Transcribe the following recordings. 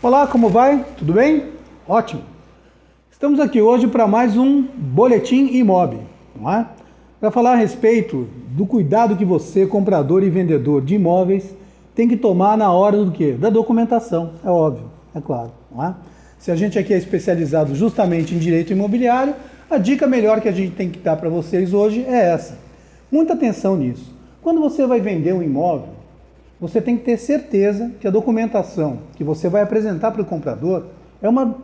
Olá, como vai? Tudo bem? Ótimo! Estamos aqui hoje para mais um Boletim Imob, não é? Para falar a respeito do cuidado que você, comprador e vendedor de imóveis, tem que tomar na hora do quê? Da documentação, é óbvio, é claro, não é? Se a gente aqui é especializado justamente em direito imobiliário, a dica melhor que a gente tem que dar para vocês hoje é essa. Muita atenção nisso. Quando você vai vender um imóvel, você tem que ter certeza que a documentação que você vai apresentar para o comprador é uma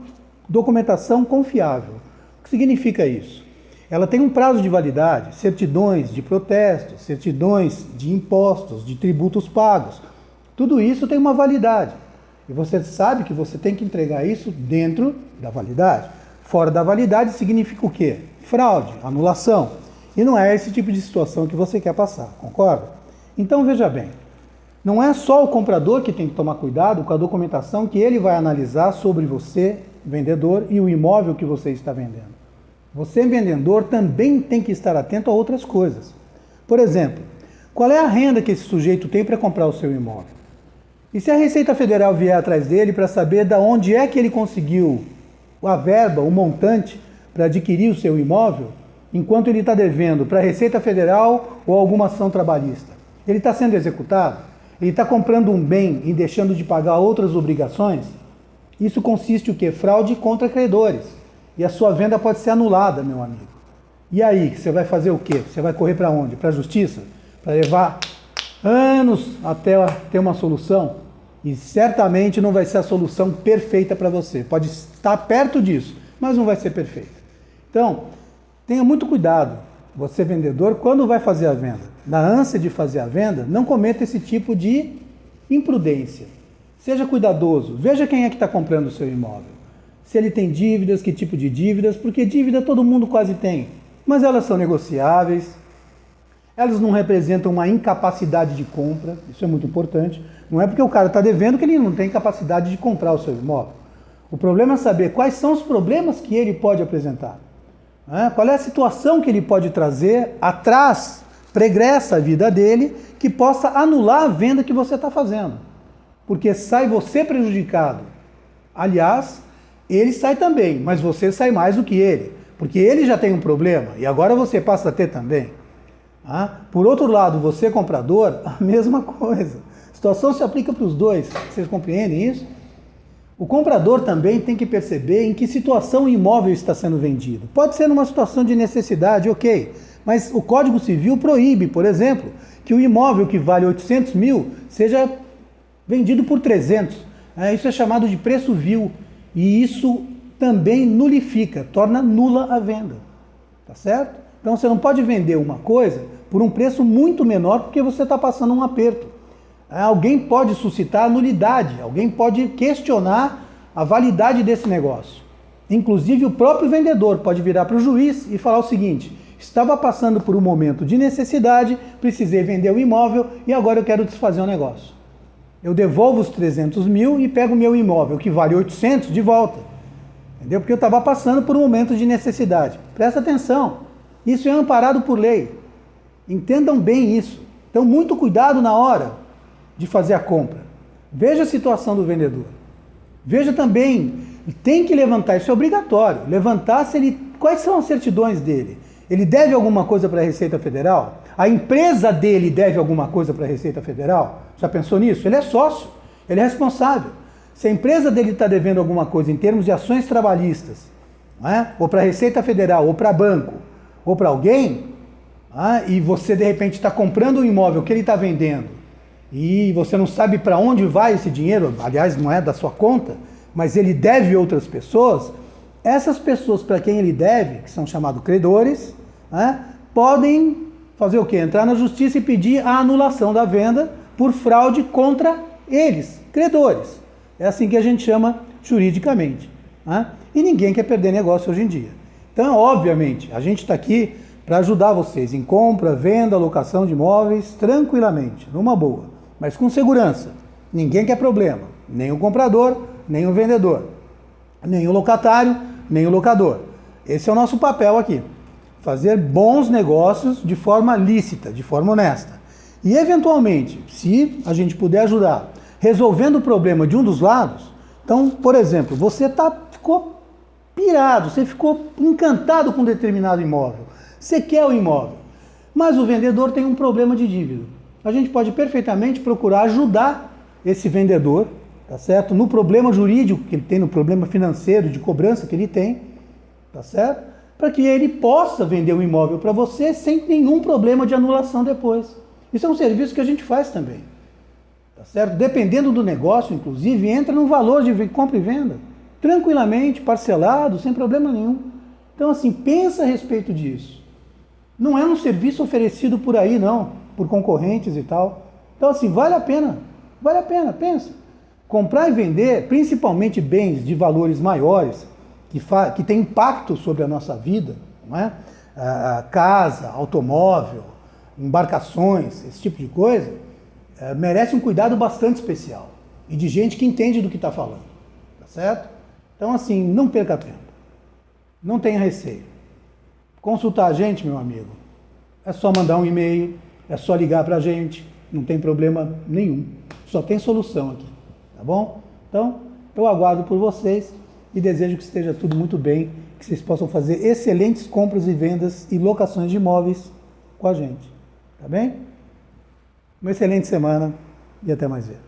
documentação confiável. O que significa isso? Ela tem um prazo de validade, certidões de protestos, certidões de impostos, de tributos pagos. Tudo isso tem uma validade. E você sabe que você tem que entregar isso dentro da validade. Fora da validade significa o quê? Fraude, anulação. E não é esse tipo de situação que você quer passar, concorda? Então veja bem. Não é só o comprador que tem que tomar cuidado com a documentação que ele vai analisar sobre você, vendedor, e o imóvel que você está vendendo. Você, vendedor, também tem que estar atento a outras coisas. Por exemplo, qual é a renda que esse sujeito tem para comprar o seu imóvel? E se a Receita Federal vier atrás dele para saber de onde é que ele conseguiu a verba, o montante, para adquirir o seu imóvel, enquanto ele está devendo para a Receita Federal ou alguma ação trabalhista? Ele está sendo executado? Ele está comprando um bem e deixando de pagar outras obrigações? Isso consiste o quê? Fraude contra credores. E a sua venda pode ser anulada, meu amigo. E aí, você vai fazer o quê? Você vai correr para onde? Para a justiça? Para levar anos até ter uma solução? E certamente não vai ser a solução perfeita para você. Pode estar perto disso, mas não vai ser perfeita. Então, tenha muito cuidado, você vendedor, quando vai fazer a venda. Na ânsia de fazer a venda, não cometa esse tipo de imprudência. Seja cuidadoso, veja quem é que está comprando o seu imóvel. Se ele tem dívidas, que tipo de dívidas, porque dívida todo mundo quase tem, mas elas são negociáveis, elas não representam uma incapacidade de compra, isso é muito importante. Não é porque o cara está devendo que ele não tem capacidade de comprar o seu imóvel. O problema é saber quais são os problemas que ele pode apresentar. Qual é a situação que ele pode trazer atrás, pregressa a vida dele, que possa anular a venda que você está fazendo. Porque sai você prejudicado. Aliás, ele sai também, mas você sai mais do que ele. Porque ele já tem um problema e agora você passa a ter também. Por outro lado, você comprador, a mesma coisa. A situação se aplica para os dois. Vocês compreendem isso? O comprador também tem que perceber em que situação o imóvel está sendo vendido. Pode ser numa situação de necessidade, ok. Mas o Código Civil proíbe, por exemplo, que o imóvel que vale 800 mil seja vendido por 300. Isso é chamado de preço vil. E isso também nulifica, torna nula a venda. Tá certo? Então você não pode vender uma coisa por um preço muito menor porque você está passando um aperto. Alguém pode suscitar nulidade, alguém pode questionar a validade desse negócio. Inclusive o próprio vendedor pode virar para o juiz e falar o seguinte: estava passando por um momento de necessidade, precisei vender o imóvel e agora eu quero desfazer o negócio. Eu devolvo os 300 mil e pego o meu imóvel, que vale 800, de volta. Entendeu? Porque eu estava passando por um momento de necessidade. Presta atenção, isso é amparado por lei. Entendam bem isso. Então, muito cuidado na hora de fazer a compra. Veja a situação do vendedor. Veja também, tem que levantar, isso é obrigatório, levantar quais são as certidões dele. Ele deve alguma coisa para a Receita Federal? A empresa dele deve alguma coisa para a Receita Federal? Já pensou nisso? Ele é sócio, ele é responsável. Se a empresa dele está devendo alguma coisa em termos de ações trabalhistas, ou para a Receita Federal, ou para banco, ou para alguém, e você de repente está comprando um imóvel que ele está vendendo, e você não sabe para onde vai esse dinheiro, aliás, não é da sua conta, mas ele deve outras pessoas, essas pessoas para quem ele deve, que são chamados credores, podem fazer o quê? Entrar na justiça e pedir a anulação da venda por fraude contra eles, credores. É assim que a gente chama juridicamente. E ninguém quer perder negócio hoje em dia. Então, obviamente, a gente está aqui para ajudar vocês em compra, venda, locação de imóveis, tranquilamente, numa boa, mas com segurança. Ninguém quer problema, nem o comprador, nem o vendedor, nem o locatário, nem o locador. Esse é o nosso papel aqui, fazer bons negócios de forma lícita, de forma honesta. E eventualmente, se a gente puder ajudar, resolvendo o problema de um dos lados, Então, por exemplo, você ficou pirado, você ficou encantado com determinado imóvel, você quer o imóvel, mas o vendedor tem um problema de dívida. A gente pode perfeitamente procurar ajudar esse vendedor, tá certo? No problema jurídico que ele tem, no problema financeiro de cobrança que ele tem, tá certo? Para que ele possa vender o imóvel para você sem nenhum problema de anulação depois. Isso é um serviço que a gente faz também, tá certo? Dependendo do negócio, inclusive, entra no valor de compra e venda, tranquilamente, parcelado, sem problema nenhum. Então, assim, pensa a respeito disso. Não é um serviço oferecido por aí, não, por concorrentes e tal. Então, assim, vale a pena, pensa. Comprar e vender, principalmente bens de valores maiores, que tem impacto sobre a nossa vida, não é? Casa, automóvel, embarcações, esse tipo de coisa, merece um cuidado bastante especial e de gente que entende do que está falando, tá certo? Então, assim, não perca tempo, não tenha receio. Consultar a gente, meu amigo, é só mandar um e-mail, é só ligar para a gente, não tem problema nenhum, só tem solução aqui, tá bom? Então, eu aguardo por vocês e desejo que esteja tudo muito bem, que vocês possam fazer excelentes compras e vendas e locações de imóveis com a gente, tá bem? Uma excelente semana e até mais ver.